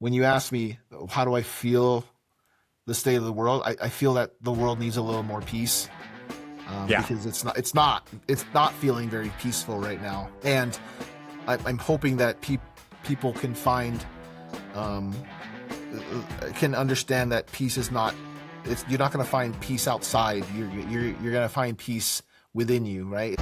when you ask me how do I feel the state of the world, I feel that the world needs a little more peace. Yeah. Because it's not feeling very peaceful right now, and I'm hoping that people can find can understand that peace is not. You're not going to find peace outside. You're going to find peace within you, right?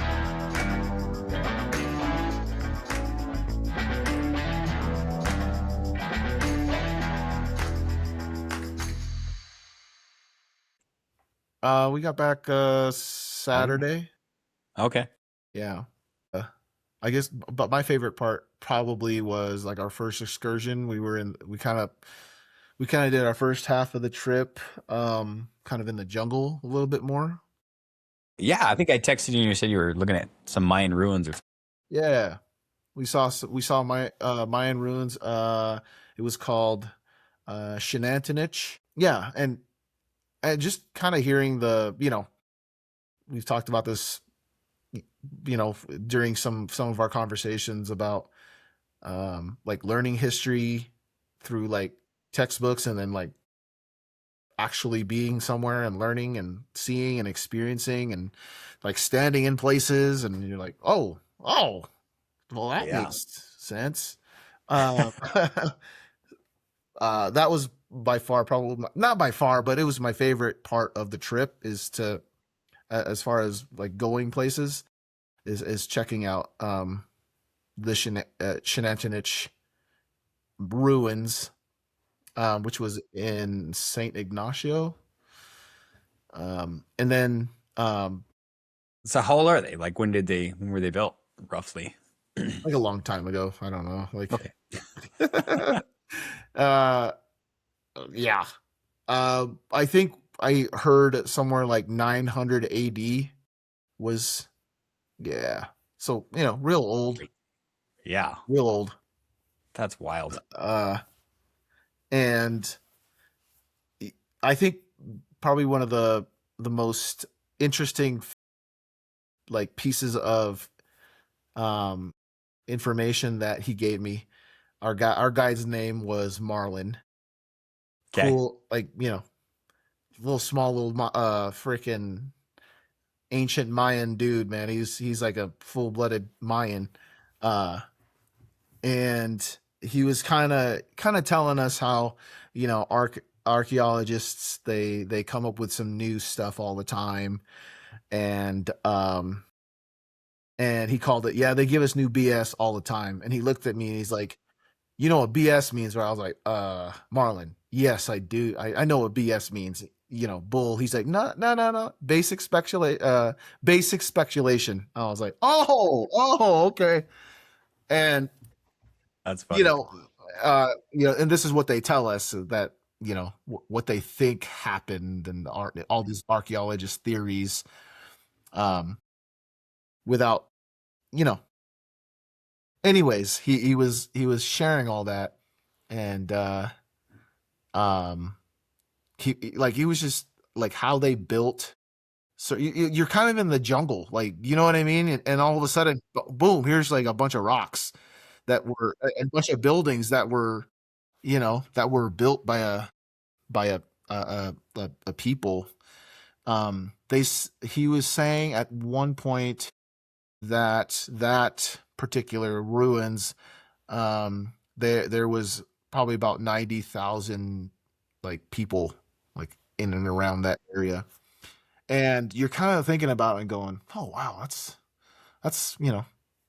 We got back Saturday. Okay. Yeah. I guess, but my favorite part probably was like our first excursion. We kind of did our first half of the trip, kind of in the jungle a little bit more. Yeah, I think I texted you and you said you were looking at some Mayan ruins or something. Yeah, we saw my Mayan ruins. It was called Shenantinich. Yeah, and just kind of hearing we've talked about this, during some of our conversations about like learning history through like textbooks, and then like actually being somewhere and learning and seeing and experiencing and like standing in places, and you're like, oh, well, that Yeah. makes sense. uh, that was by far, probably not by far, but it was my favorite part of the trip, is to as far as like going places, is checking out the Shenantinich ruins, which was in Saint Ignacio. And then So how old are they? Like when were they built roughly? like a long time ago, I don't know, like Okay. uh yeah. I think I heard somewhere like 900 AD was, yeah. So, real old, Yeah. real old. That's wild. And I think probably one of the most interesting like pieces of information that he gave me. Our guide's name was Marlin. Okay. Cool, like, little small little freaking ancient Mayan dude, man. He's like a full-blooded Mayan. Uh and he was kind of telling us how, archaeologists, they come up with some new stuff all the time, and he called it, yeah, they give us new BS all the time. And he looked at me and he's like, you know what BS means, right? I was like, Marlon, yes, I do. I know what BS means. Bull. He's like, no, no, no, no. Basic speculation. I was like, oh, okay. And That's you funny. know, and this is what they tell us, that what they think happened, and all these archaeologist theories, um, without, you know. Anyways, he was sharing all that, and um, he was just like how they built. So you're kind of in the jungle, like, you know what I mean, and all of a sudden, boom, here's like a bunch of rocks that were a bunch of buildings that were, built by a people. He was saying at one point that particular ruins, there was probably about 90,000 like people, like in and around that area. And you're kind of thinking about it and going, oh wow, that's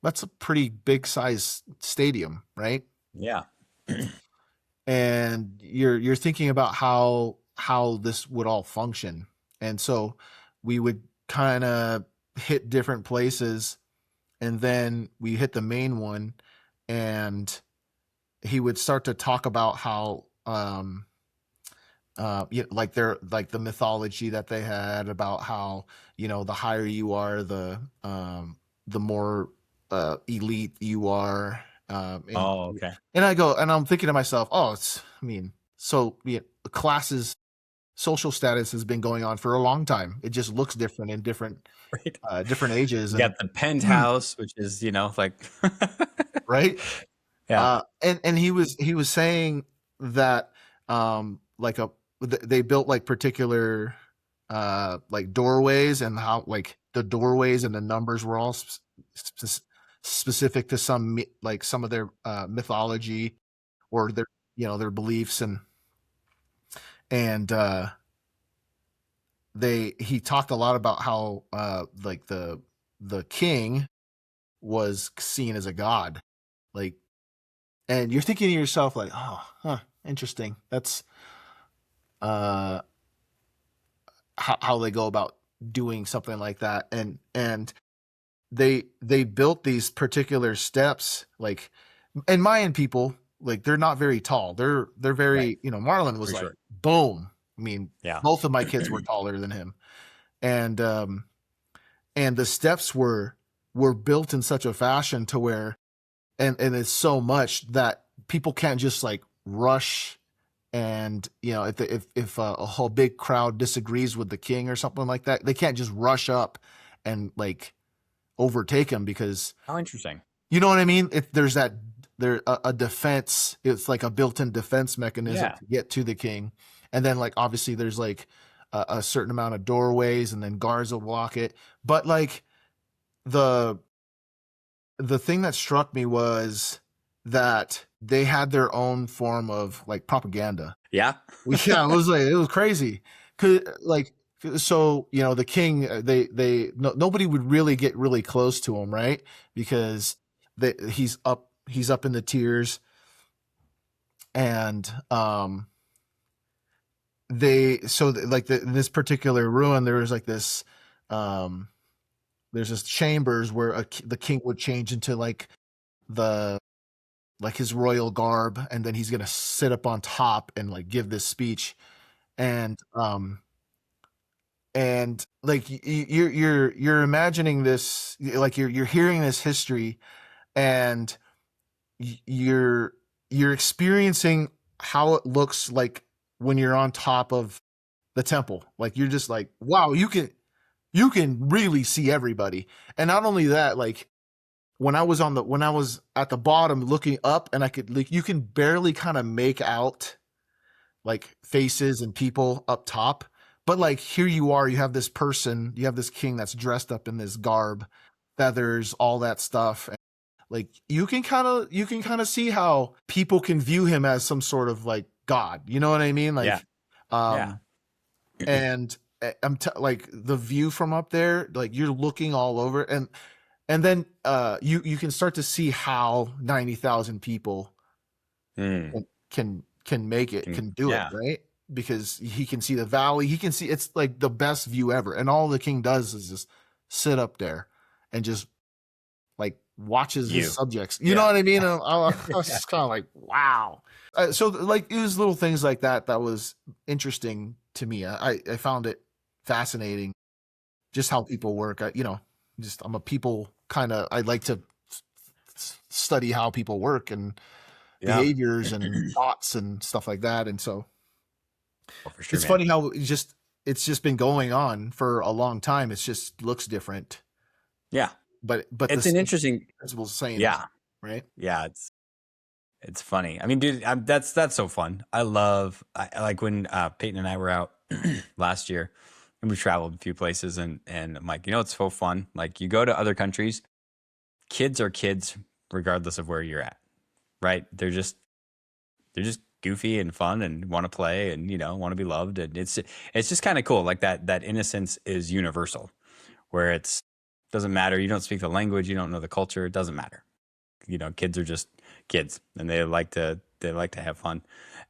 that's a pretty big size stadium, right? Yeah. And you're thinking about how this would all function. And so we would kind of hit different places, and then we hit the main one, and he would start to talk about how like the mythology that they had about how, the higher you are, the more elite you are. Oh, okay. And I'm thinking to myself, oh, so classes, social status has been going on for a long time. It just looks different in Right. different ages, You and got the penthouse, which is, like right. yeah. And he was saying that like they built like particular like doorways, and how like the doorways and the numbers were all specific to like some of their mythology or their their beliefs, and he talked a lot about how like the king was seen as a god, like, and you're thinking to yourself like, oh, huh, interesting. That's uh how they go about doing something like that, and they built these particular steps, like, and Mayan people, like, they're not very tall. They're Right. very, Marlon was For like sure. boom. I mean, Yeah. both of my kids were taller than him, and the steps were built in such a fashion to where, and it's so much that people can't just like rush, and if a whole big crowd disagrees with the king or something like that, they can't just rush up and like overtake him, because How interesting. you know what I mean. If there's a defense, it's like a built-in defense mechanism Yeah. to get to the king, and then like obviously there's like a certain amount of doorways, and then guards will block it. But like the thing that struck me was that they had their own form of like propaganda. Yeah. Yeah, it was crazy. Like, so the king, nobody would really get really close to him, right? Because he's up in the tiers, and like this particular ruin, there was like this there's this chambers where the king would change into like the like his royal garb, and then he's gonna sit up on top and like give this speech, and like you're imagining this, like you're hearing this history, and you're experiencing how it looks like when you're on top of the temple. Like, you're just like, wow, you can really see everybody. And not only that, like, when I was at the bottom looking up, and I could, like, you can barely kind of make out like faces and people up top, but like here you are, you have this person, you have this king that's dressed up in this garb, feathers, all that stuff. And like you can kind of see how people can view him as some sort of like god, you know what I mean? Yeah. Like, Yeah. and like the view from up there, like you're looking all over, and then you can start to see how 90,000 people Mm. can make it, can do it, Yeah. right? Because he can see the valley, he can see, it's like the best view ever, and all the king does is just sit up there and just like watches his You. subjects. You know Yeah. what I mean? And I was just kind of like, wow. So like it was little things like that that was interesting to me. I found it fascinating, just how people work. Just I'm a people kind of, I like to study how people work and Yeah. behaviors and thoughts and stuff like that. And so Oh, for sure, it's man. funny how it's just been going on for a long time. It's just looks different, Yeah. but It's the an interesting. principle's the same, Yeah. right? Yeah. It's funny. I mean, dude, that's so fun. I like when Peyton and I were out last year, and we traveled a few places, and I'm like, it's so fun. Like, you go to other countries, kids are kids regardless of where you're at, right? They're just goofy and fun and want to play and want to be loved, and it's just kind of cool. Like that innocence is universal, where it's doesn't matter. You don't speak the language, you don't know the culture, it doesn't matter. Kids are just kids, and they like to have fun.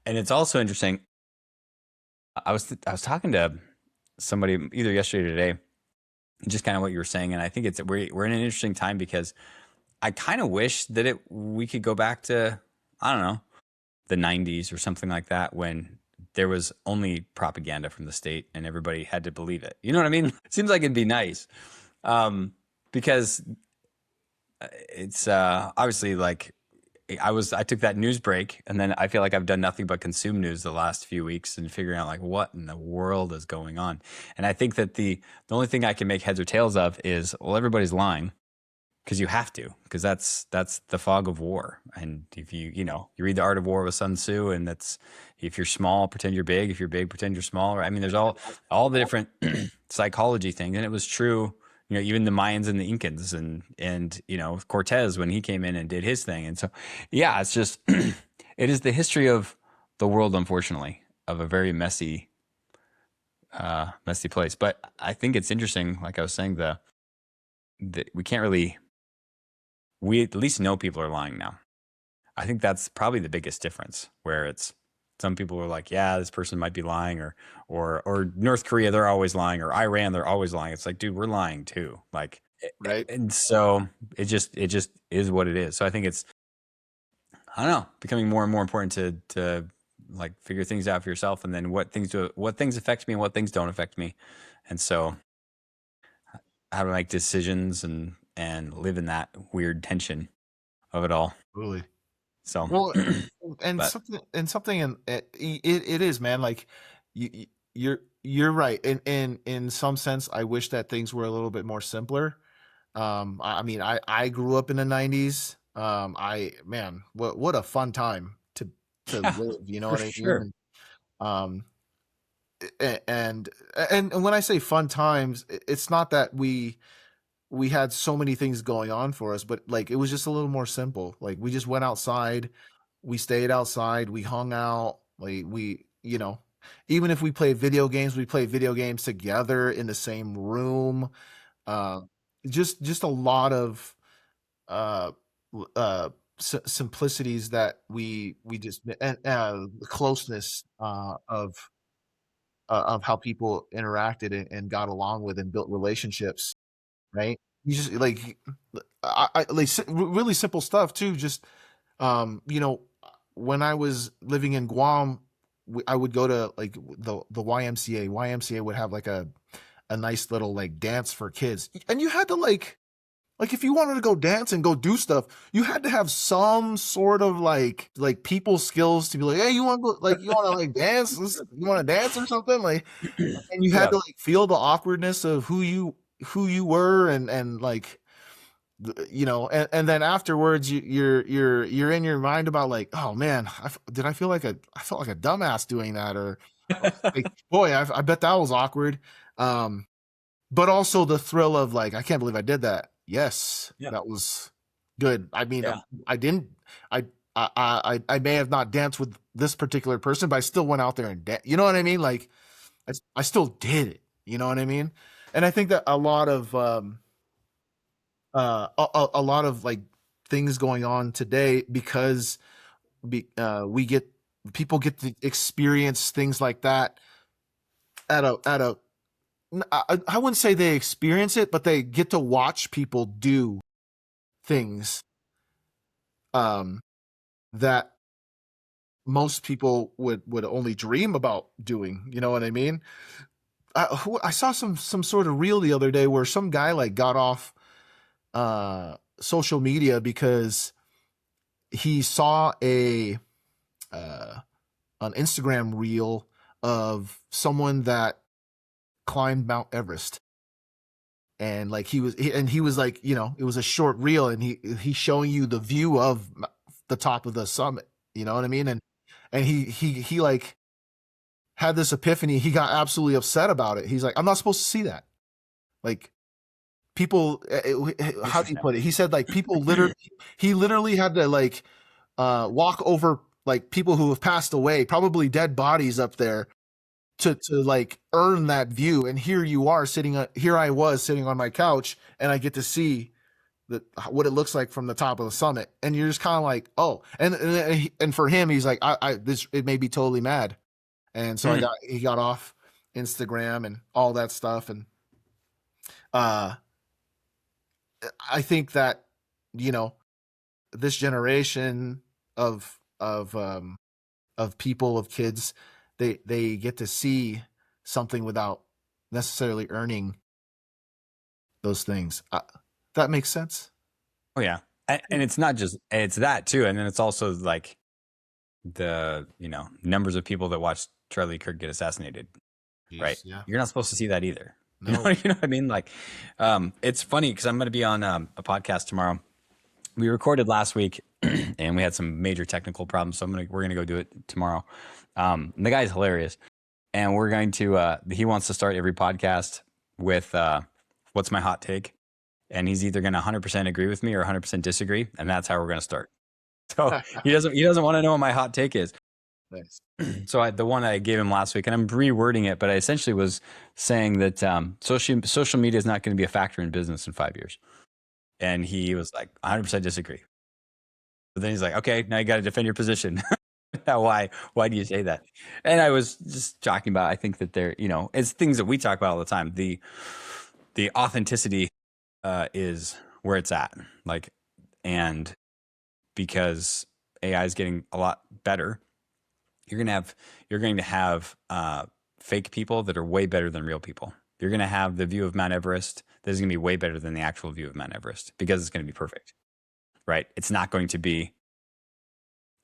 And it's also interesting. I was talking to somebody either yesterday or today, just kind of what you were saying, and I think we're in an interesting time, because I kind of wish that we could go back to, I don't know, the 90s or something like that, when there was only propaganda from the state and everybody had to believe it. You know what I mean? It seems like it'd be nice, because it's obviously like I took that news break, and then I feel like I've done nothing but consume news the last few weeks and figuring out like what in the world is going on. And I think that the only thing I can make heads or tails of is, well, everybody's lying, because you have to, because that's the fog of war. And if you read The Art of War with Sun Tzu, and that's, if you're small, pretend you're big. If you're big, pretend you're small. I mean, there's all the different psychology things, and it was true. Even the Mayans and the Incans, and Cortez when he came in and did his thing. And so, yeah, it's just it is the history of the world, unfortunately, of a very messy place. But I think it's interesting, like I was saying, we can't really, we at least know people are lying now. I think that's probably the biggest difference, where it's, some people are like, yeah, this person might be lying, or North Korea, they're always lying, or Iran, they're always lying. It's like, dude, we're lying too. Like, Right. and so it just is what it is. So I think it's, I don't know, becoming more and more important to like figure things out for yourself, and then what things affect me and what things don't affect me. And so how to make decisions and live in that weird tension of it all. Really. So, Well, and but something, and it is, man. Like you're right. In some sense, I wish that things were a little bit more simpler. I mean, I grew up in the '90s. Man, what a fun time to yeah, live. You know for what I mean? sure. Um, and when I say fun times, it's not that we had so many things going on for us, but like it was just a little more simple. Like we just went outside, we stayed outside, we hung out, like even if we played video games, we played video games together in the same room. Uh, just a lot of uh simplicities that we just, and the closeness of how people interacted and got along with and built relationships, right? You just like like really simple stuff too. Just when I was living in Guam, I would go to like the YMCA. YMCA would have like a nice little like dance for kids, and you had to like if you wanted to go dance and go do stuff, you had to have some sort of like people skills to be like, hey, you want to like dance? You want to dance or something? Like, and you had Yeah. to like feel the awkwardness of who you were, and like and then afterwards you're in your mind about like, oh man, I felt like a dumbass doing that, or like, boy, I bet that was awkward. But also the thrill of like, I can't believe I did that. Yes, Yeah. that was good. I mean, Yeah. I didn't. I may have not danced with this particular person, but I still went out there and you know what I mean? Like, I still did it. You know what I mean? And I think that a lot of a lot of like things going on today, because we get people get to experience things like that at a I wouldn't say they experience it, but they get to watch people do things um, that most people would only dream about doing. You know what I mean? I saw some sort of reel the other day where some guy like got off social media because he saw an Instagram reel of someone that climbed Mount Everest. And like he was like, it was a short reel, and he's showing you the view of the top of the summit. You know what I mean? And he like had this epiphany. He got absolutely upset about it. He's like, I'm not supposed to see that. Like, people, how do you Interesting. put it? He said like people literally, he literally had to like walk over like people who have passed away, probably dead bodies up there, to like earn that view. And here I was sitting on my couch, and I get to see what it looks like from the top of the summit. And you're just kind of like, oh, and for him, he's like, it made me totally mad. And so Hmm. he got off Instagram and all that stuff. And uh I think that, you know, this generation of people, of kids, they get to see something without necessarily earning those things. That makes sense. Oh yeah. And it's not just, it's that too. And then it's also like the, numbers of people that watched Charlie Kirk get assassinated, right? Jeez, yeah. You're not supposed to see that either. No. You know what I mean? Like, it's funny because I'm going to be on a podcast tomorrow. We recorded last week and we had some major technical problems. So we're going to go do it tomorrow. And the guy's hilarious. And we're going to, he wants to start every podcast with, what's my hot take? And he's either going to 100% agree with me or 100% disagree. And that's how we're going to start. So he doesn't want to know what my hot take is. Nice. So the one I gave him last week, and I'm rewording it, but I essentially was saying that social media is not going to be a factor in business in 5 years. And he was like, 100% disagree. But then he's like, okay, now you got to defend your position. Why do you say that? And I was just talking about, I think that it's things that we talk about all the time. The authenticity is where it's at. Like, and because AI is getting a lot better, you're going to have fake people that are way better than real people. You're going to have the view of Mount Everest that is going to be way better than the actual view of Mount Everest because it's going to be perfect, right? It's not going to be.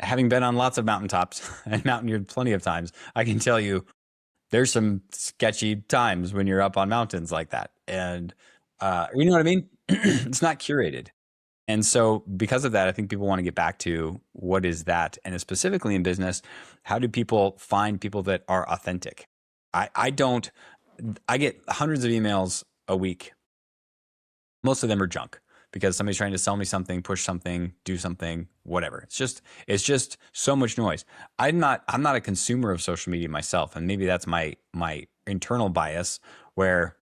Having been on lots of mountaintops and mountaineered plenty of times, I can tell you there's some sketchy times when you're up on mountains like that. And you know what I mean? It's not curated. And so because of that, I think people want to get back to what is that? And specifically in business, how do people find people that are authentic? I get hundreds of emails a week. Most of them are junk because somebody's trying to sell me something, push something, do something, whatever. It's just so much noise. I'm not a consumer of social media myself. And maybe that's my internal bias where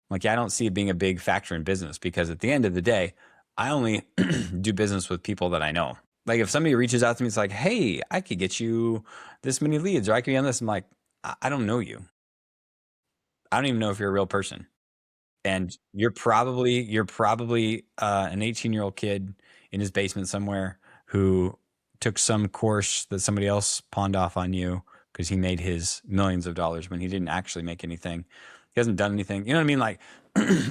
like, I don't see it being a big factor in business because at the end of the day, I only do business with people that I know. Like if somebody reaches out to me, it's like, hey, I could get you this many leads or I could be on this. I'm like, I don't know you. I don't even know if you're a real person. And you're probably an 18-year-old kid in his basement somewhere who took some course that somebody else pawned off on you because he made his millions of dollars when he didn't actually make anything. He hasn't done anything. You know what I mean? Like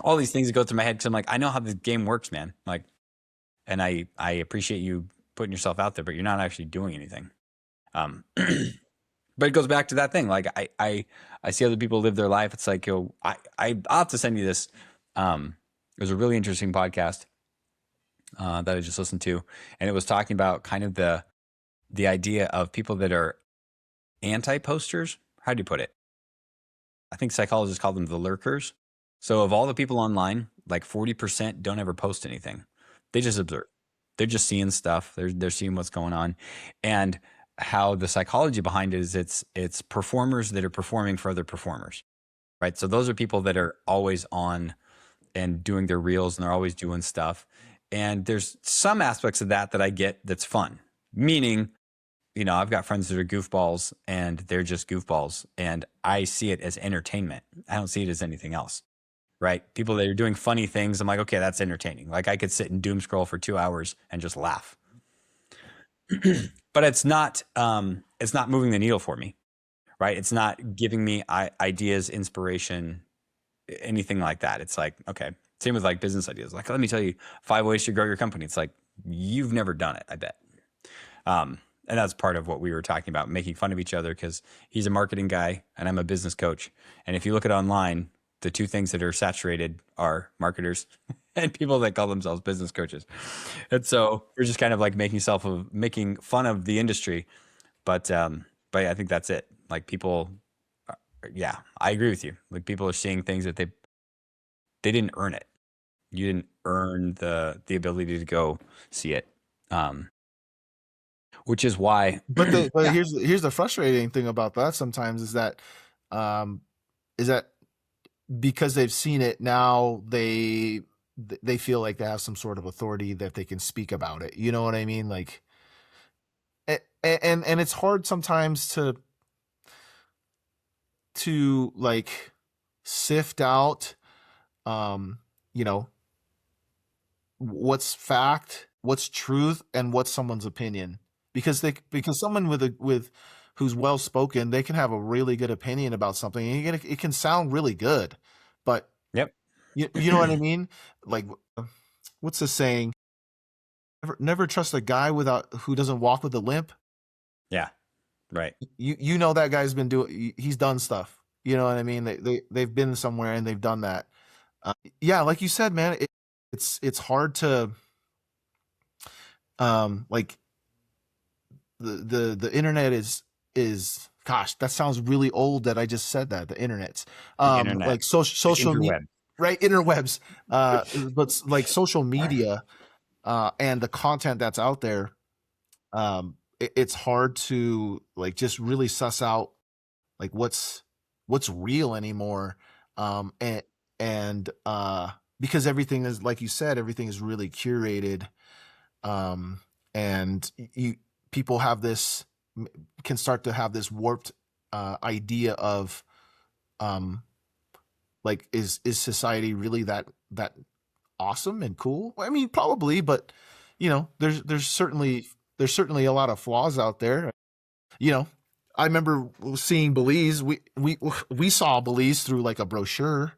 all these things that go through my head because I'm like, I know how the game works, man. Like, and I appreciate you putting yourself out there, but you're not actually doing anything. But it goes back to that thing. Like I see other people live their life. It's like, I'll have to send you this. It was a really interesting podcast that I just listened to, and it was talking about kind of the idea of people that are anti-posters. How do you put it? I think psychologists call them the lurkers. So of all the people online, like 40% don't ever post anything. They just observe. They're just seeing stuff. They're seeing what's going on, and how the psychology behind it is it's performers that are performing for other performers, right? So those are people that are always on and doing their reels and they're always doing stuff. And there's some aspects of that I get that's fun, meaning, I've got friends that are goofballs and they're just goofballs and I see it as entertainment. I don't see it as anything else, right? People that are doing funny things, I'm like, okay, that's entertaining. Like I could sit and doom scroll for 2 hours and just laugh. But it's not moving the needle for me, right? It's not giving me ideas, inspiration, anything like that. It's like, okay, same with like business ideas. Like, let me tell you 5 ways to grow your company. It's like, you've never done it, I bet. And that's part of what we were talking about, making fun of each other because he's a marketing guy and I'm a business coach. And if you look at online, the two things that are saturated are marketers and people that call themselves business coaches. And so you're just kind of like making fun of the industry. But I think that's it. Like people, yeah, I agree with you. Like people are seeing things that they didn't earn it. You didn't earn the ability to go see it. Which is why. But Yeah. here's the frustrating thing about that sometimes is that because they've seen it now they feel like they have some sort of authority that they can speak about it. You know what I mean? Like, and it's hard sometimes to like sift out, what's fact, what's truth, and what's someone's opinion. Because someone with who's well spoken, they can have a really good opinion about something, and it can sound really good, but Yep. you know what I mean? Like, what's the saying? Never trust a guy who doesn't walk with a limp. Yeah. Right. You know that guy's been he's done stuff. You know what I mean? They've been somewhere and they've done that. Yeah, like you said, man, it's hard to like the internet is gosh, that sounds really old that I just said that. The internet's The internet, like the social media, interweb. right? Interwebs. But like social media and the content that's out there, it's hard to like just really suss out like what's real anymore. And because everything is like you said, everything is really curated. Um, and you people have this can start to have this warped idea of um like is society really that awesome and cool? I mean, probably, but you know, there's certainly a lot of flaws out there. You know, I remember seeing Belize. We saw Belize through like a brochure,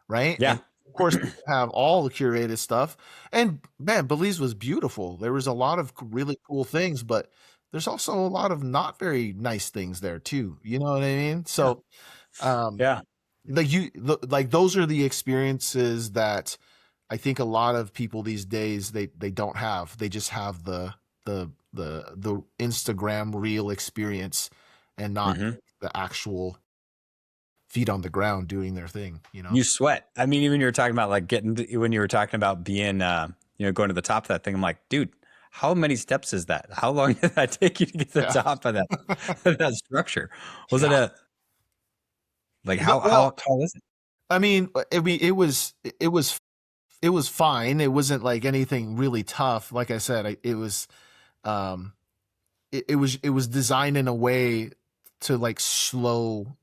right? Yeah. And of course, they have all the curated stuff. And man, Belize was beautiful. There was a lot of really cool things, but there's also a lot of not very nice things there too. You know what I mean? Yeah. So, um, Yeah. like those are the experiences that I think a lot of people these days they don't have. They just have the Instagram reel experience and not Hmm. the actual feet on the ground doing their thing, you know? You sweat. I mean, even you were talking about like when you were talking about being, going to the top of that thing. I'm like, dude, how many steps is that? How long did that take you to get to the Yeah. top of that that structure? Was it Yeah. a like But how well, tall is it? I mean it was fine. It wasn't like anything really tough. Like I said, it was um it was designed in a way to like slow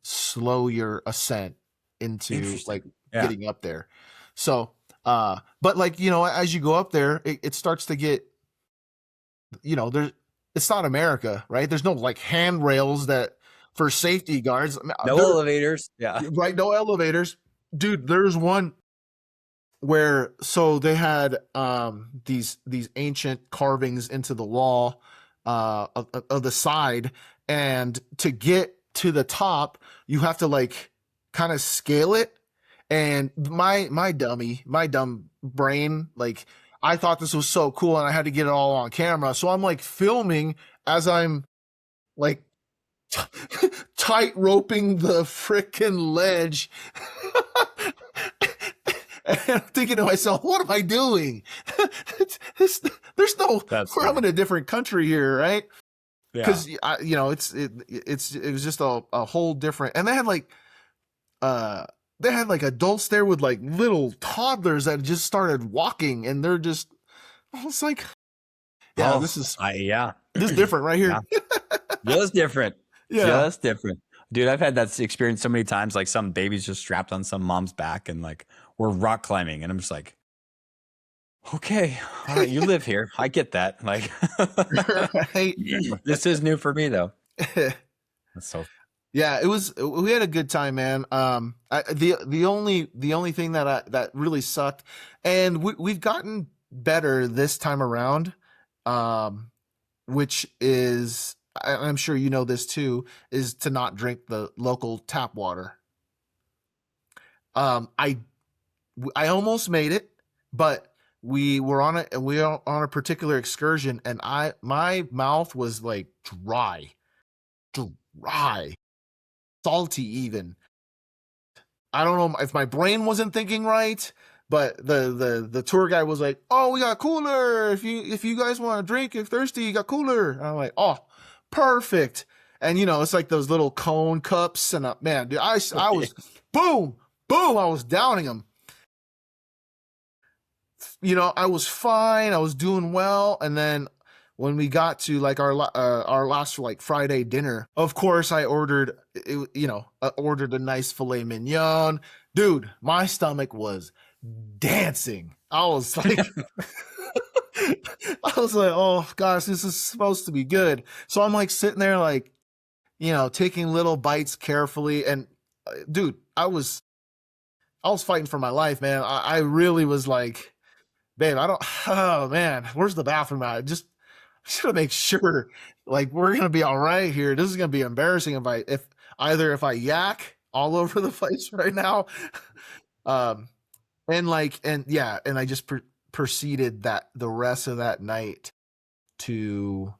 your ascent into Interesting. like Yeah. getting up there. So but like, you know, as you go up there, it starts to get, you know, there it's not America, right? There's no like handrails that for safety guards. I mean, No there elevators. Yeah. right, no elevators. Dude, there's one where so they had these ancient carvings into the wall of the side, and to get to the top you have to like kind of scale it, and my dumb brain, like I thought this was so cool and I had to get it all on camera, so I'm like filming as I'm like tight roping the freaking ledge. And I'm thinking to myself, what am I doing? There's no, That's I'm funny. in a different country here, right? Yeah. Because you know, it was just a whole different, and uh they had like adults there with like little toddlers that just started walking, and they're just, I was like, yeah, Oh, yeah. this is different right Yeah. here. Just different. Yeah. Just different. Dude, I've had that experience so many times. Like some babies just strapped on some mom's back and like we're rock climbing. And I'm just like, okay, all right, you live here. I get that. Like, Right. this is new for me though. That's so, Yeah, we had a good time, man. The only thing that really sucked, and we've gotten better this time around, um, which is, I'm sure you know this too, is to not drink the local tap water. Um, I I almost made it, but we were on a particular excursion, and I my mouth was like dry, salty even. I don't know if my brain wasn't thinking right, but the tour guide was like, "Oh, we got cooler. If you guys want to drink, if thirsty, you got cooler." And I'm like, "Oh, perfect." And you know, it's like those little cone cups, and man, dude, I was boom, boom, I was downing them. You know, I was fine. I was doing well, and then when we got to like our last like Friday dinner, of course I ordered ordered a nice filet mignon. Dude, my stomach was dancing. I was like I was like, "Oh gosh, this is supposed to be good." So I'm like sitting there like, you know, taking little bites carefully, and dude, I was fighting for my life, man. I really was like, babe, I don't. Oh man, where's the bathroom at? Just gotta make sure, like, we're gonna be all right here. This is gonna be embarrassing if I yak all over the place right now. Um, and I just proceeded that the rest of that night to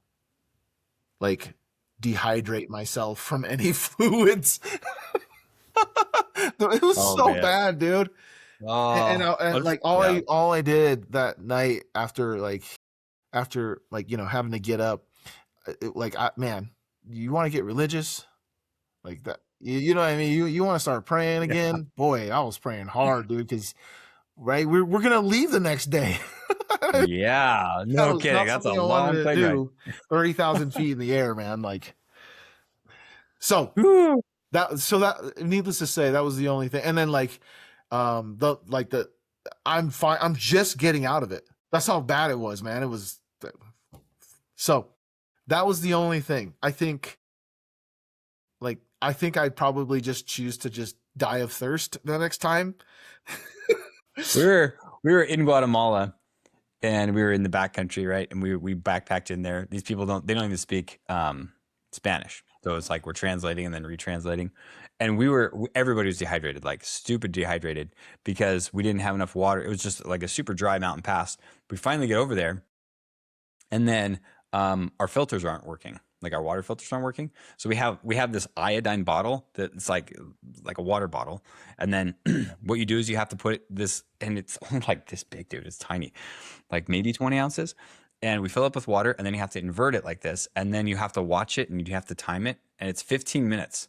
like dehydrate myself from any fluids. It was Oh so man. bad, dude. And like Yeah. all I did that night after having to get up, man, you want to get religious like that? You know what I mean? You want to start praying Yeah. again? Boy, I was praying hard, dude, because right, we're gonna leave the next day. Yeah. That No was kidding. not That's a something I wanted long to plane ride. do. 30,000 feet in the air, man. Like so. Woo. Needless to say, that was the only thing. And then I'm fine. I'm just getting out of it. That's how bad it was, man. It was so that was the only thing. I think I'd probably just choose to just die of thirst the next time. We were in Guatemala and we were in the backcountry, right? And we backpacked in there. These people don't even speak Spanish, so it's like we're translating and then retranslating. And everybody was dehydrated, like stupid dehydrated, because we didn't have enough water. It was just like a super dry mountain pass. We finally get over there, and then our filters aren't working. Like our water filters aren't working. So we have this iodine bottle that's like a water bottle. And then what you do is you have to put this, and it's only like this big, dude. It's tiny, like maybe 20 ounces. And we fill it up with water, and then you have to invert it like this. And then you have to watch it and you have to time it. And it's 15 minutes.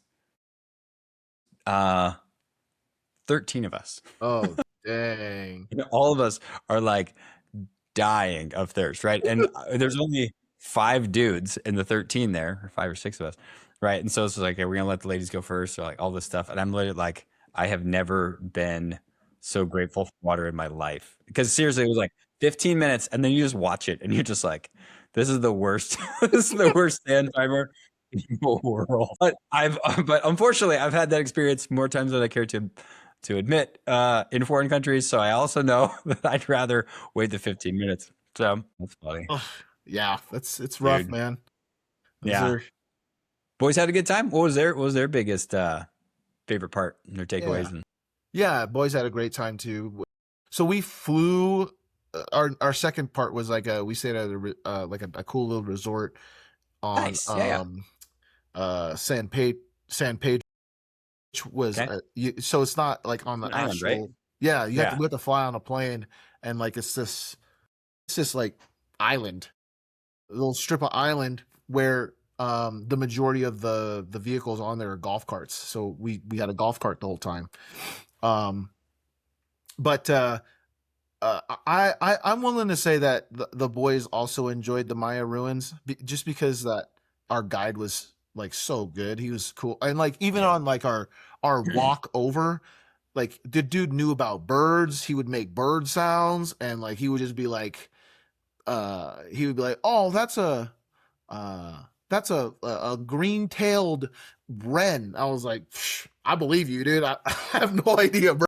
13 of us. Oh, dang. And all of us are like dying of thirst, right? And there's only 5 dudes in the 13 there, or 5 or 6 of us, right? And so it's like, okay, we're gonna let the ladies go first, or like all this stuff. And I'm literally like, I have never been so grateful for water in my life, because seriously, it was like 15 minutes, and then you just watch it, and you're just like, this is the worst. This is the worst stand timer in the world. But unfortunately, I've had that experience more times than I care to admit in foreign countries. So I also know that I'd rather wait the 15 minutes. So that's funny. Ugh, yeah, it's rough, Dude. man. Those Yeah. are- Boys had a good time. What was their biggest favorite part, their takeaways? yeah. Yeah, boys had a great time too. So we flew. Our second part was we stayed at a cool little resort on Nice. Yeah. San Pedro, which was Okay. so it's not like on the An island, right? Yeah, we Yeah. have to fly on a plane, and like it's this like island, a little strip of island where the majority of the vehicles on there are golf carts. So we had a golf cart the whole time. But I'm willing to say that the boys also enjoyed the Maya ruins, just because that our guide was like so good. He was cool, and like even on like our walk over, like the dude knew about birds. He would make bird sounds, and like he would just be like, oh, that's a green-tailed wren. I was like, I believe you, dude. I have no idea, bro.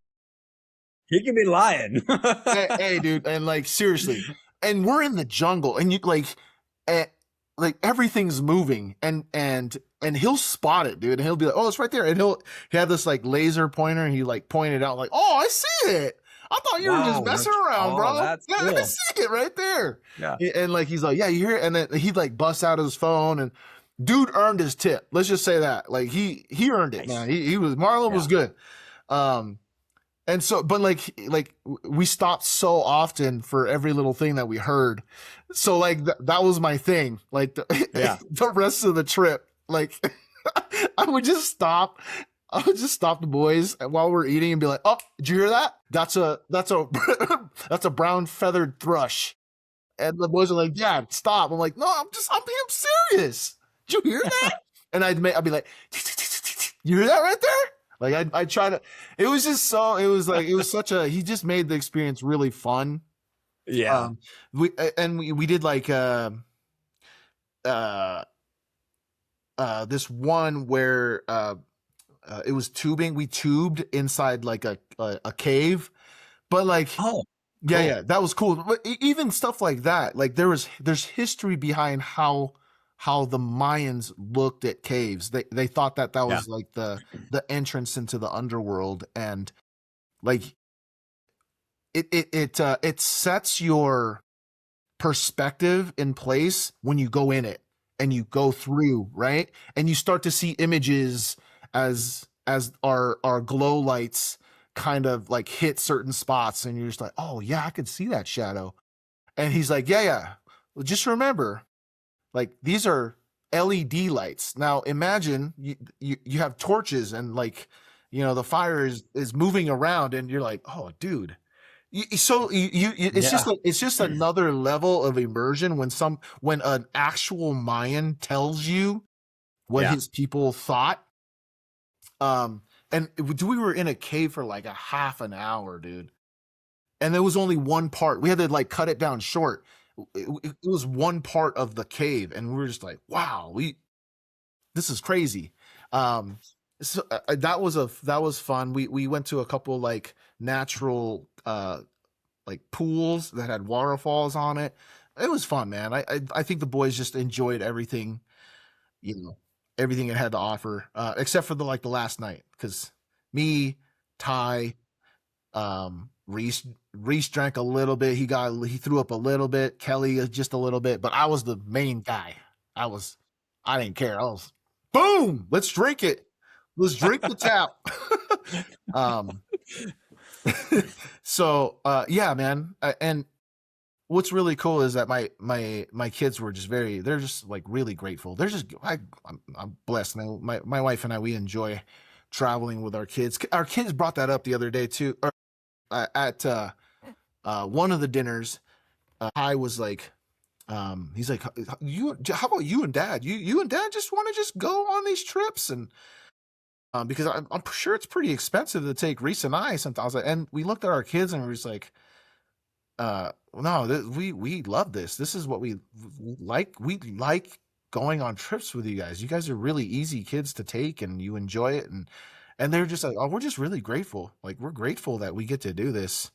He can be lying. Hey, dude, and like seriously, and we're in the jungle, and you like everything's moving, and he'll spot it, dude, and he'll be like, oh, it's right there, and he had this like laser pointer, and he like pointed out like, oh, I see it. I thought you were just messing around, bro. That's Yeah, cool. I see it right there. Yeah. And like he's like, yeah, you hear it? And then he like busts out his phone, and dude earned his tip. Let's just say that. Like he earned it, Nice. man. He was Marlon was good. And so, but like we stopped so often for every little thing that we heard. So like that was my thing. Like the rest of the trip, like I would just stop. I would just stop the boys while we're eating and be like, "Oh, did you hear that? That's a that's a brown feathered thrush." And the boys are like, "Yeah, stop." I'm like, "No, I'm being serious. Did you hear that?" And I'd be like, "You hear that right there?" Like I try to. It was just so. It was such a. He just made the experience really fun. Yeah. We did like this one where it was tubing. We tubed inside like a cave, but like yeah, that was cool. But even stuff like that, like there's history behind how how the Mayans looked at caves. They thought that Yeah. was like the entrance into the underworld, and like it sets your perspective in place when you go in it and you go through, right? And you start to see images as our glow lights kind of like hit certain spots, and you're just like, oh yeah, I could see that shadow. And he's like, yeah. Well, just remember, like these are LED lights. Now imagine you have torches and like the fire is moving around, and you're like, oh dude. It's just Yeah. it's just another level of immersion when an actual Mayan tells you what Yeah. his people thought. And we were in a cave for like a half an hour, dude, and there was only one part. We had to like cut it down short. It was one part of the cave, and we were just like, wow, this is crazy. So that was fun. We went to a couple like natural like pools that had waterfalls on it. It was fun, man. I think the boys just enjoyed everything, you know, everything it had to offer, except for the last night, because me, Ty, Reese drank a little bit. He threw up a little bit. Kelly just a little bit, but I was the main guy. I didn't care. I was boom. Let's drink it. Let's drink the tap. um. So yeah, man. And what's really cool is that my kids were just they're just like really grateful. I'm blessed. My wife and I, we enjoy traveling with our kids. Our kids brought that up the other day too, or, at one of the dinners. I was like, he's like, how about you and dad? You and dad just want to just go on these trips, and because I'm sure it's pretty expensive to take Reese and I sometimes. And we looked at our kids and we were just like, no, we love this. This is what we like. We like going on trips with you guys. You guys are really easy kids to take, and you enjoy it. And they're just like, oh, we're just really grateful. Like, we're grateful that we get to do this.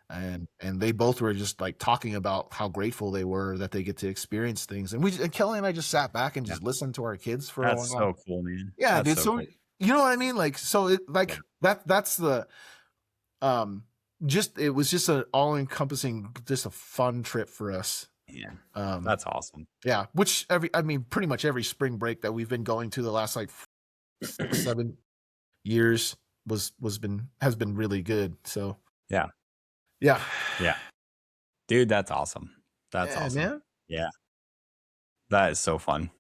And they both were just like talking about how grateful they were that they get to experience things. And Kelly and I just sat back and just listened to our kids for a That's while. so cool, man. Yeah, That's dude. so So cool. you know what I mean? Like, so it like Yeah. that's the um just it was just an all encompassing, just a fun trip for us. Yeah. Um That's awesome. yeah, which pretty much every spring break that we've been going to the last like 6-7 years has been really good. So Yeah. yeah. Yeah. Dude, that's awesome. That's Yeah, awesome. man. Yeah. That is so fun.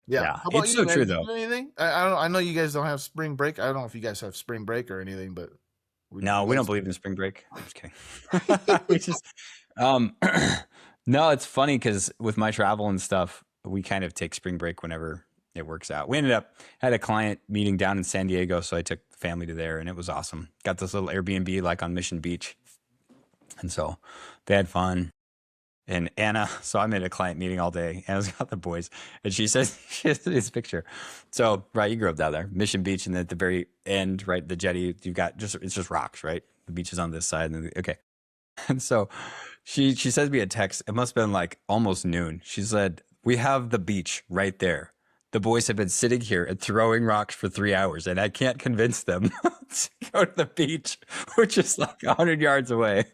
Yeah. Yeah. How about It's you, so man? true You though. do anything? I know you guys don't have spring break. I don't know if you guys have spring break or anything, but No, you we don't guys believe in spring break. I'm just kidding. We just um no, it's funny because with my travel and stuff, we kind of take spring break whenever it works out. We ended up had a client meeting down in San Diego, so I took the family to there and it was awesome. Got this little Airbnb like on Mission Beach. And so they had fun. And Anna, so I'm at a client meeting all day. Anna's got the boys, and she says she has this picture. So, right, you grew up down there, Mission Beach, and then at the very end, right, the jetty, you've got it's just rocks, right? The beach is on this side, and okay. And so she sends me a text. It must have been like almost noon. She said, "We have the beach right there. The boys have been sitting here and throwing rocks for 3 hours, and I can't convince them to go to the beach, which is like 100 yards away."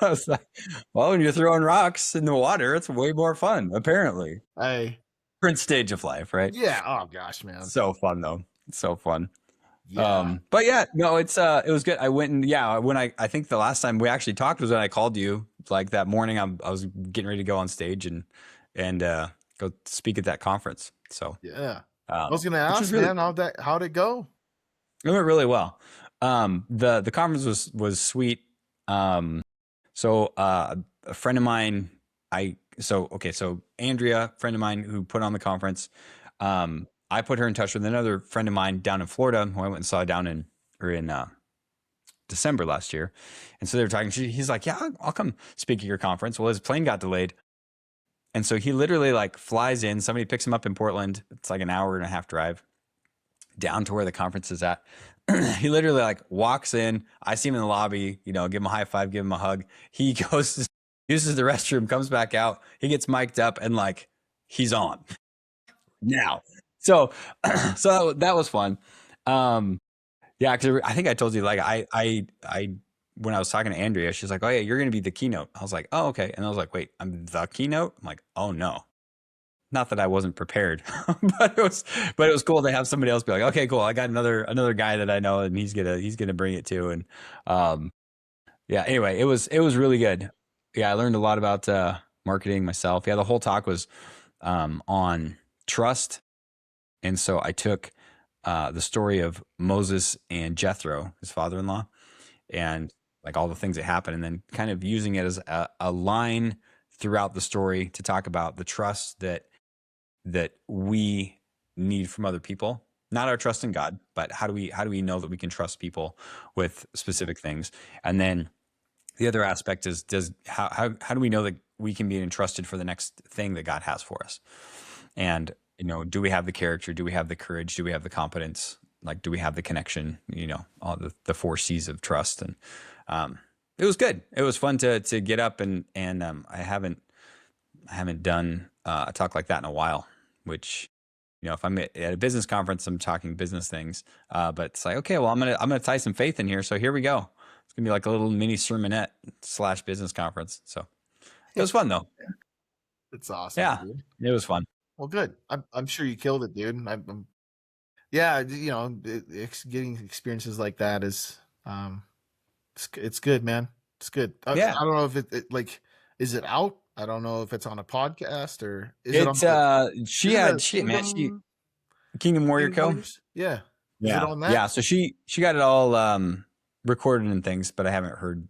I was like, well, when you're throwing rocks in the water, it's way more fun, apparently. I Different stage of life, right? yeah, oh gosh, man. So fun though. It's so fun. Yeah. But yeah, no, it was good. I went and yeah, when I think the last time we actually talked was when I called you like that morning. I was getting ready to go on stage and go speak at that conference. So Yeah. I was gonna which ask, was really man, how'd it go? it went really well. The conference was sweet. So a friend of mine, so Andrea, friend of mine who put on the conference, I put her in touch with another friend of mine down in Florida who I went and saw down in December last year, and so they were talking. He's like, "Yeah, I'll come speak at your conference." Well, his plane got delayed, and so he literally like flies in. Somebody picks him up in Portland. It's like an hour and a half drive down to where the conference is at. He literally like walks in. I see him in the lobby, give him a high five, give him a hug. He goes, uses the restroom, comes back out. He gets mic'd up and like he's on now. So, so that was fun. Yeah, because I think I told you, like, when I was talking to Andrea, she's like, "Oh yeah, you're going to be the keynote." I was like, "Oh okay," and I was like, "Wait, I'm the keynote?" I'm like, "Oh no." Not that I wasn't prepared, but it was cool to have somebody else be like, "Okay, cool, I got another guy that I know, and he's gonna bring it too." And yeah, anyway, it was really good. Yeah, I learned a lot about marketing myself. Yeah, the whole talk was on trust, and so I took the story of Moses and Jethro, his father-in-law, and like all the things that happen, and then kind of using it as a line throughout the story to talk about the trust that we need from other people. Not our trust in God, but how do we know that we can trust people with specific things? And then the other aspect is, how do we know that we can be entrusted for the next thing that God has for us? And do we have the character? Do we have the courage? Do we have the competence? Like, do we have the connection? All the four C's of trust. And it was good. It was fun to get up, and I haven't done a talk like that in a while. Which, if I'm at a business conference, I'm talking business things. But it's like, okay, well, I'm gonna tie some faith in here. So here we go. It's gonna be like a little mini sermonette / business conference. So it was fun though. It's awesome, Yeah, dude. it was fun. Well, good. I'm sure you killed it, dude. Yeah, getting experiences like that is it's good, man. It's good. I Yeah, don't know if like, is it out? I don't know if it's on a podcast or is it on it's the she is it had a shit, man. Kingdom Warrior Kingdom Co. Warriors? Yeah. Is it Yeah, on that? yeah. So she got it all recorded and things, but I haven't heard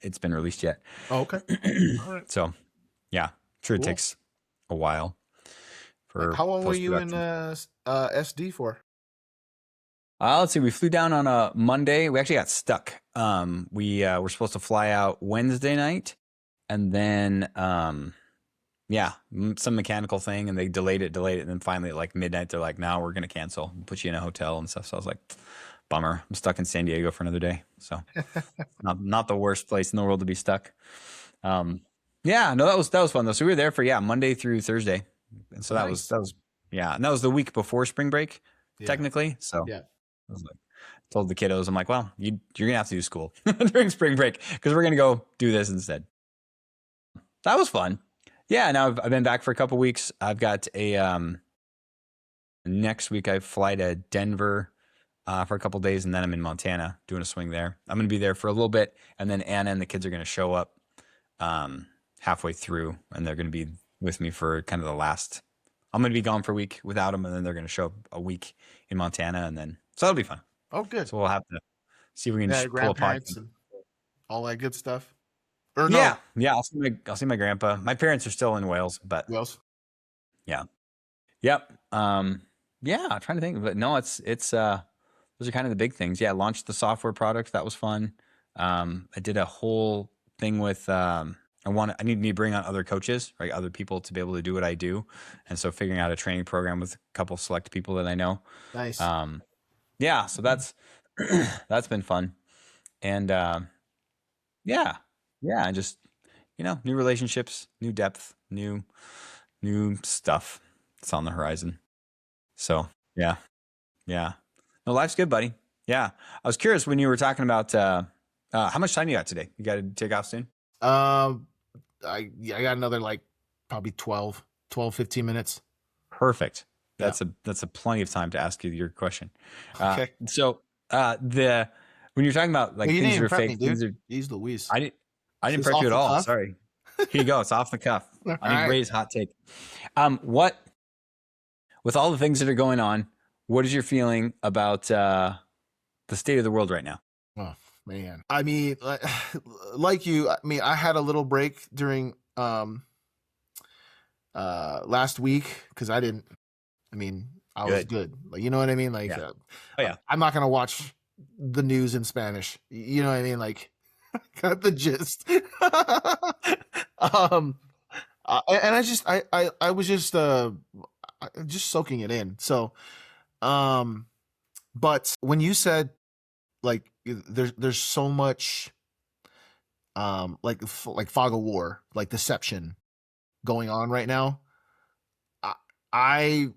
it's been released yet. Oh, okay. All right. So yeah, sure it Cool. takes a while for How long were post you in production. SD for? Let's see. We flew down on a Monday. We actually got stuck. We were supposed to fly out Wednesday night, and then yeah, some mechanical thing, and they delayed it, and then finally at like midnight, they're like, "Now we're gonna cancel, put you in a hotel and stuff." So I was like, "Bummer. I'm stuck in San Diego for another day." So not the worst place in the world to be stuck. Yeah, no, that was fun though. So we were there for Monday through Thursday, and so that was Nice. yeah, and that was the week before spring break, Yeah. technically. So Yeah. I was like, told the kiddos, I'm like, well, you're gonna have to do school during spring break because we're gonna go do this instead. That was fun. Yeah, now I've been back for a couple weeks. I've got a next week I fly to Denver for a couple days, and then I'm in Montana doing a swing there. I'm gonna be there for a little bit, and then Anna and the kids are gonna show up halfway through, and they're gonna be with me for kind of the last. I'm gonna be gone for a week without them, and then they're gonna show up a week in Montana, and then so that'll be fun. Oh, good. So we'll have to see if we can Yeah, pull a podcast. grandparents and all that good stuff. Or Yeah, no? yeah. I'll see my grandpa. My parents are still in Wales, but Wales? yeah, yep. Yeah. I'm trying to think, but no, it's those are kind of the big things. Yeah, launched the software product. That was fun. I did a whole thing with I need to bring on other coaches, right? Other people to be able to do what I do, and so figuring out a training program with a couple select people that I know. Nice. Yeah, so that's been fun, and yeah, and just new relationships, new depth, new stuff. It's on the horizon. So yeah, no, life's good, buddy. Yeah, I was curious when you were talking about how much time you got today. You got to take off soon. I got another like probably 12, 15 minutes. Perfect. That's a plenty of time to ask you your question. Okay. So when you're talking about like Well, you things didn't that are prep fake, me, things dude. are Jeez Louise. I didn't this prep off you at the all. cuff? Sorry. Here you go. It's off the cuff. I All need right. Ray's hot take. What with all the things that are going on, what is your feeling about the state of the world right now? Oh man. I mean, like you, I mean, I had a little break during last week because I was good. Like, you know what I mean? Like, Yeah. Oh yeah. I'm not gonna watch the news in Spanish. You know what I mean? Like, got the gist. And I was just soaking it in. So, but when you said like there's so much like fog of war, like deception going on right now, I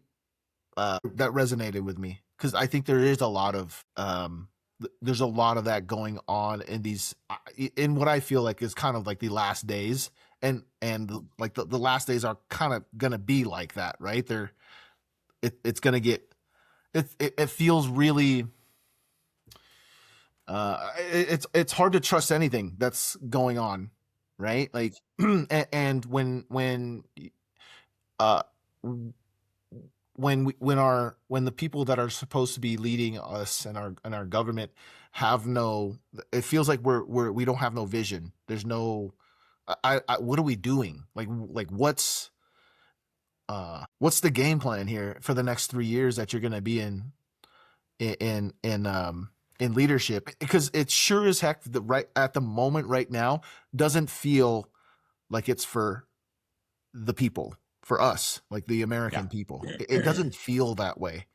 that resonated with me because I think there is a lot of there's a lot of that going on in these in what I feel like is kind of like the last days, and like the last days are kind of gonna be like that, right? It's gonna get it feels really it's hard to trust anything that's going on, right? Like and uh when the people that are supposed to be leading us and our government have no, it feels like we don't have no vision. There's no what are we doing? Like what's the game plan here for the next 3 years that you're going to be in in leadership? Because it sure as heck the right at the moment right now doesn't feel like it's for the people, for us, like the Yeah. American people. It doesn't feel that way.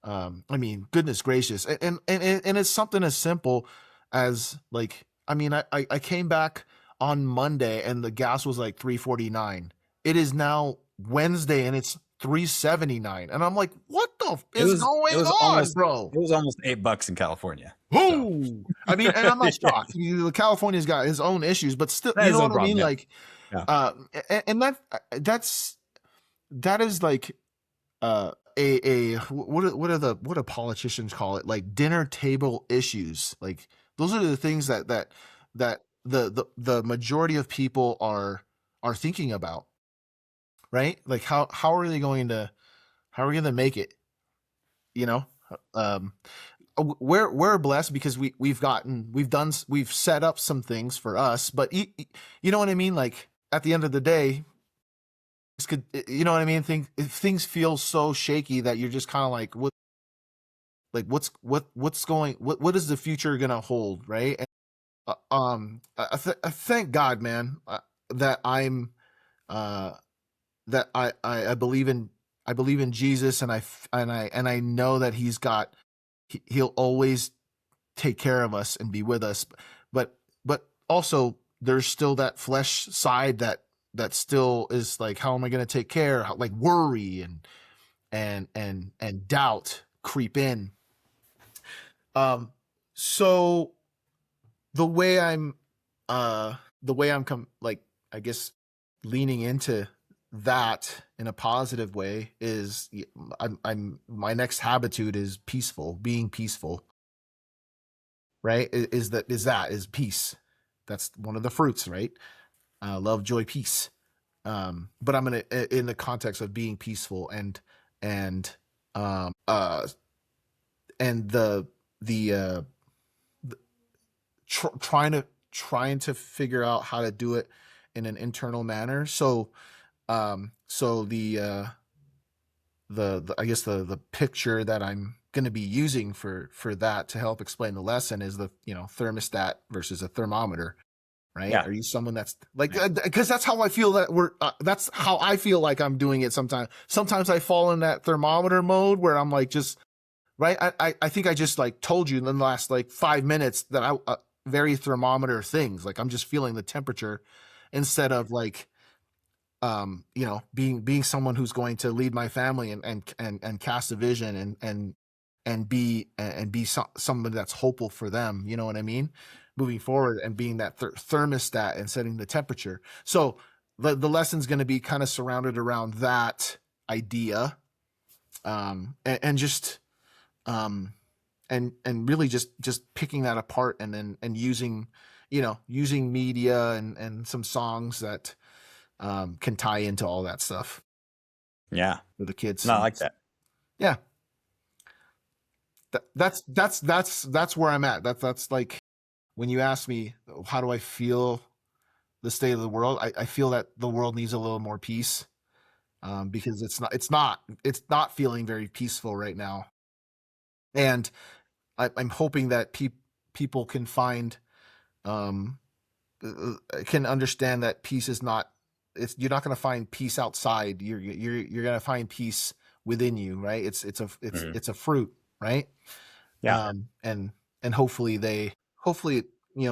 I mean, goodness gracious, and it's something as simple as like, I mean, I came back on Monday and the gas was like 3.49. It is now Wednesday and it's 3.79, and I'm like, what the is It going was on, almost bro? $8 in California. So Who? I mean, and I'm not shocked. California's got his own issues, but still, that you is know no what I problem. mean? Yeah. Like, Yeah. And that is like a what do politicians call it, like dinner table issues. Like those are the things that the majority of people are thinking about, right? Like how are they going to, how are we going to make it, you know? um we're blessed because we've set up some things for us, but you know what I mean, like at the end of the day, could, you know what I mean, if things feel so shaky that you're just kind of like, what, like what's going, what is the future gonna hold, right? And, I thank God, man, that I'm uh that I believe in, I believe in Jesus, and I know that he'll always take care of us and be with us, but also there's still that flesh side that still is like, how am I going to take care, like worry and doubt creep in. So the way I'm like, I guess, leaning into that in a positive way is, I'm my next habitude is being peaceful, right? Is peace. That's one of the fruits, right? Love, joy, peace. But I'm gonna, in the context of being peaceful, and uh and the trying to figure out how to do it in an internal manner. So the I guess the picture that I'm going to be using for that to help explain the lesson is the, thermostat versus a thermometer, right? Yeah. Are you someone that's like, because that's how I feel that that's how I feel like I'm doing it sometimes. Sometimes I fall in that thermometer mode where I'm like, just right. I think I just like told you in the last like 5 minutes that I very thermometer things. Like I'm just feeling the temperature instead of like, being someone who's going to lead my family and cast a vision and be someone that's hopeful for them. You know what I mean? Moving forward and being that thermostat and setting the temperature. So the lesson's going to be kind of surrounded around that idea, and just and really just picking that apart, and then and using media and some songs that can tie into all that stuff Yeah. for the kids. Not like that. Yeah. That's where I'm at. That's like, when you ask me, how do I feel the state of the world, I feel that the world needs a little more peace, because it's not feeling very peaceful right now. And I'm hoping that people can find, can understand that peace is not, you're not going to find peace outside. You're going to find peace within you, right? It's a fruit, right? Yeah. And hopefully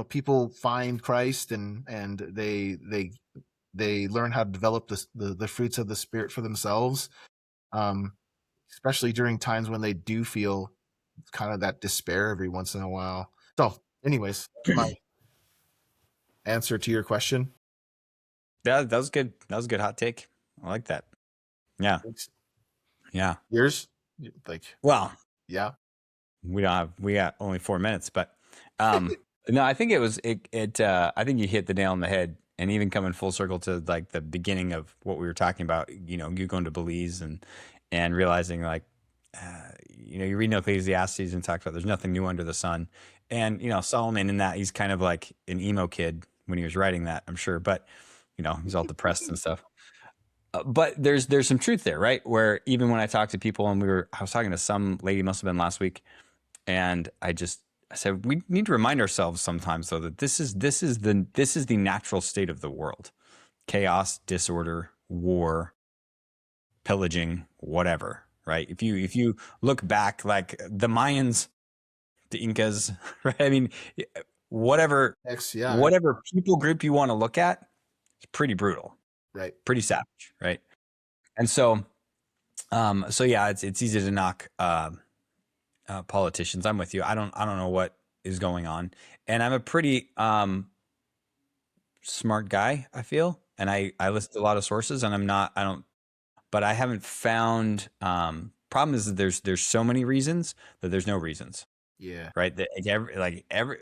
people find Christ, and they learn how to develop the fruits of the spirit for themselves. um, especially during times when they do feel kind of that despair every once in a while. So, anyways, that's my answer to your question. Yeah, that was good. That was a good hot take. I like that. Yeah. Thanks. Yeah. Yours? Like, Well, yeah. we got only 4 minutes, but no, I think I think you hit the nail on the head. And even coming full circle to like the beginning of what we were talking about, you know, you going to Belize and realizing like, you know, you read Ecclesiastes and talks about there's nothing new under the sun. And, you know, Solomon in that, he's kind of like an emo kid when he was writing that, I'm sure. But, you know, he's all depressed and stuff. But there's some truth there, right? Where even when I talk to people and I was talking to some lady, must have been last week, and I said we need to remind ourselves sometimes though that this is the natural state of the world. Chaos, disorder, war, pillaging, whatever, right? If you look back, like the Mayans, the Incas, right? I mean, whatever Yeah. whatever people group you want to look at, it's pretty brutal, Right. pretty savage, right? And so yeah, it's easy to knock politicians. I'm with you. I don't know what is going on, and I'm a pretty smart guy, I feel, and I list a lot of sources, and but I haven't found. Problem is that there's so many reasons that there's no reasons. Yeah. Right. That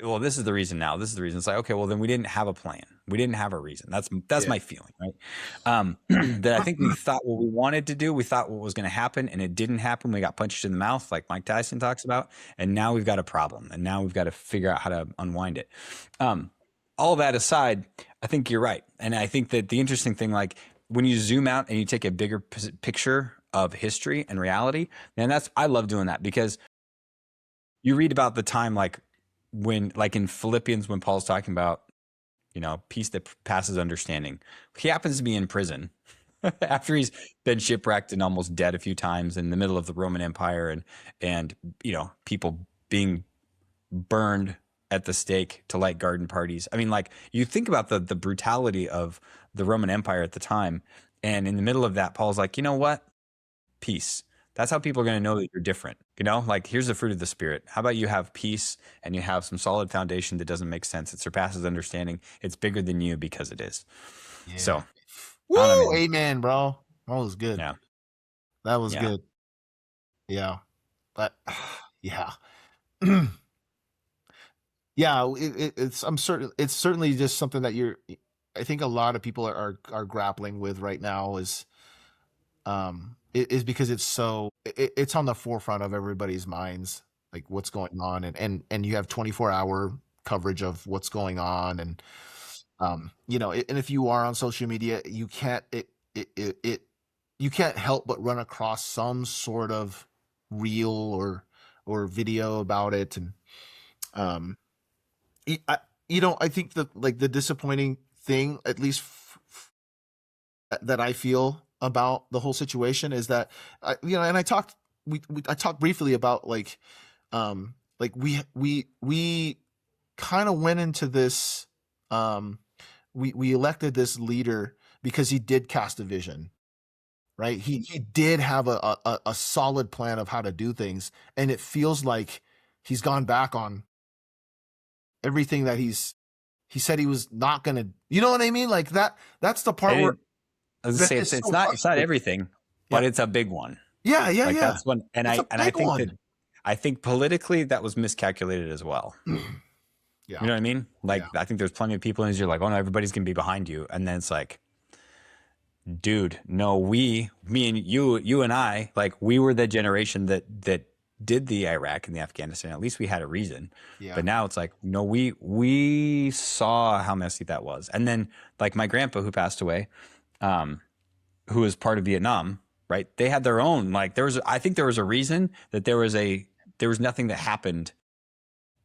well, this is the reason now. This is the reason. It's like, okay, well then we didn't have a plan. We didn't have a reason. That's my feeling, right? That I think we thought what we wanted to do, we thought what was going to happen, and it didn't happen. We got punched in the mouth, like Mike Tyson talks about, and now we've got a problem, and now we've got to figure out how to unwind it. All that aside, I think you're right, and I think that the interesting thing, like when you zoom out and you take a bigger picture of history and reality, and I love doing that because you read about the time like when, like in Philippians, when Paul's talking about, you know, peace that passes understanding. He happens to be in prison after he's been shipwrecked and almost dead a few times in the middle of the Roman Empire and you know, people being burned at the stake to light garden parties. I mean, like you think about the brutality of the Roman Empire at the time, and in the middle of that, Paul's like, you know what? Peace. That's how people are going to know that you're different. You know, like here's the fruit of the spirit. How about you have peace and you have some solid foundation that doesn't make sense. It surpasses understanding. It's bigger than you because it is. Yeah. So, woo, amen, bro. That was good. Yeah, that was good. Yeah, but yeah, yeah. It's it's certainly just something that I think a lot of people are grappling with right now is because it's on the forefront of everybody's minds, like what's going on, and you have 24-hour coverage of what's going on, and you know, and if you are on social media, you can't you can't help but run across some sort of reel or video about it, and you know, I think the disappointing thing, at least that I feel about the whole situation, is that you know, and I talked briefly about like we kind of went into this, we elected this leader because he did cast a vision, right? He did have a solid plan of how to do things, and it feels like he's gone back on everything that he said he was not gonna, you know what I mean? Like that's the part where I was gonna say it's not everything, but it's a big one. Yeah. That's one, and I think politically that was miscalculated as well. Yeah. You know what I mean? Like I think there's plenty of people and you're like, oh no, everybody's gonna be behind you, and then it's like, dude, no, me and you and I, like we were the generation that did the Iraq and the Afghanistan. At least we had a reason. Yeah. But now it's like, no, we saw how messy that was. And then like my grandpa who passed away, who was part of Vietnam, right? They had their own, like I think there was a reason that there was nothing that happened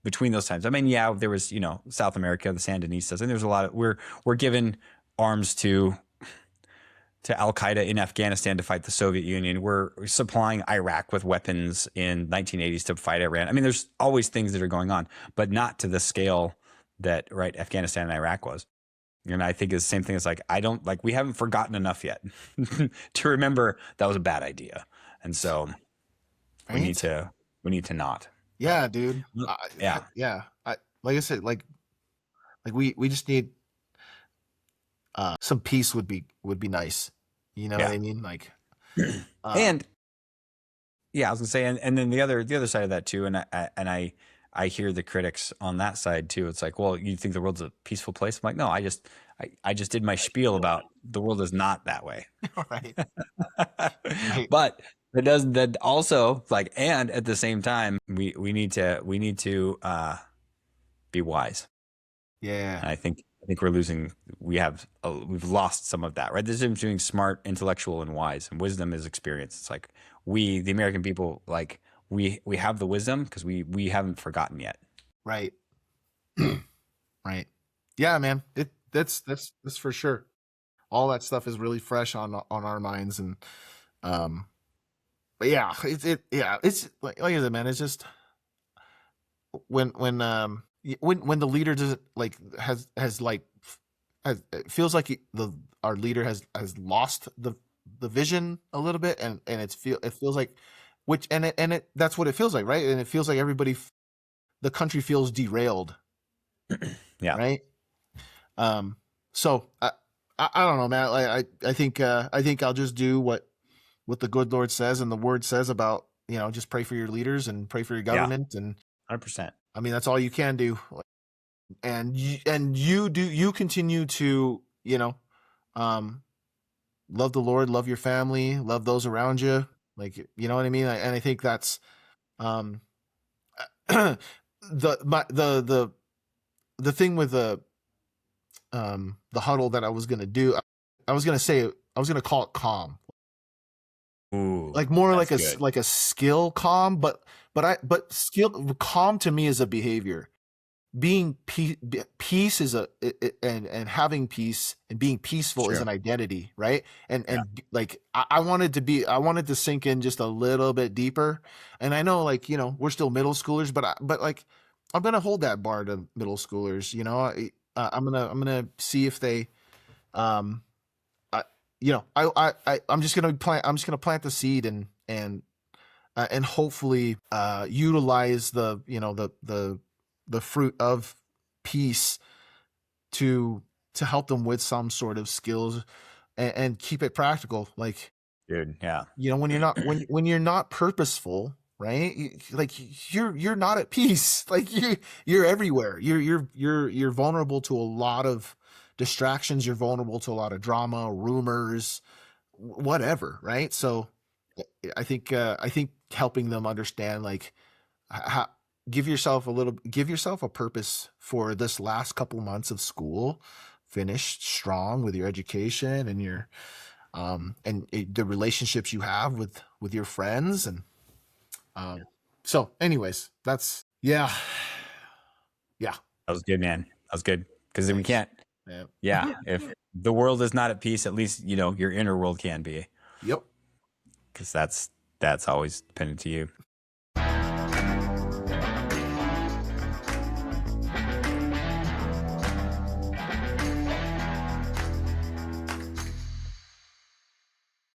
between those times. I mean, yeah, there was, you know, South America, the Sandinistas, and there's a lot of, we're given arms to Al-Qaeda in Afghanistan to fight the Soviet Union. We're supplying Iraq with weapons in 1980s to fight Iran. I mean, there's always things that are going on, but not to the scale that, right, Afghanistan and Iraq was. And I think it's the same thing as like, we haven't forgotten enough yet to remember that was a bad idea. And so we need Right? to not. Yeah, dude. Yeah. Yeah. Like I said, like we just need some peace would be nice. You know what Yeah. I mean? Like And yeah, I was gonna say, and then the other side of that too, and I hear the critics on that side too. It's like, well, you think the world's a peaceful place? I'm like, no, I just did my spiel about the world is not that way. right. Right. But that also like, and at the same time, we need to be wise. Yeah. And I think we've lost some of that, right? There's a difference between smart, intellectual, and wise, and wisdom is experience. It's like the American people, like we have the wisdom because we haven't forgotten yet. Right. Right. Yeah, man. That's for sure. All that stuff is really fresh on our minds, and um but yeah, it's like I said, man, it's just when the leader doesn't like has like it feels like our leader has lost the vision a little bit, and it feels like which and it that's what it feels like, right? And it feels like the country feels derailed. Yeah. Right. So I don't know, man. I think I'll just do what the good Lord says and the Word says about, just pray for your leaders and pray for your government, and 100%. I mean that's all you can do. And you continue to love the Lord, love your family, love those around you, like, you know what I mean. And I think that's um the thing with the huddle that I was gonna do. I was gonna call it calm. Ooh, Like more like good. like a skill calm, but skill calm to me is a behavior. Being peace is and having peace and being peaceful is True. an identity, right? And like I wanted to sink in just a little bit deeper. And I know, like, we're still middle schoolers, but like I'm gonna hold that bar to middle schoolers. I'm gonna see if they I, I'm just gonna plant the seed, and hopefully utilize the fruit of peace to help them with some sort of skills, and keep it practical. Like, Dude, yeah. when you're not when you're not purposeful, right? Like you're not at peace. Like you're everywhere. You're vulnerable to a lot of distractions. You're vulnerable to a lot of drama, rumors, whatever, right? So I think helping them understand, like, how, give yourself a purpose for this last couple months of school. Finish strong with your education and your the relationships you have with your friends, and so anyways, that's yeah. That was good, man. That was good. Because then we Thanks. can't. Yeah. If the world is not at peace, at least your inner world can be. Yep. Because that's always dependent to you.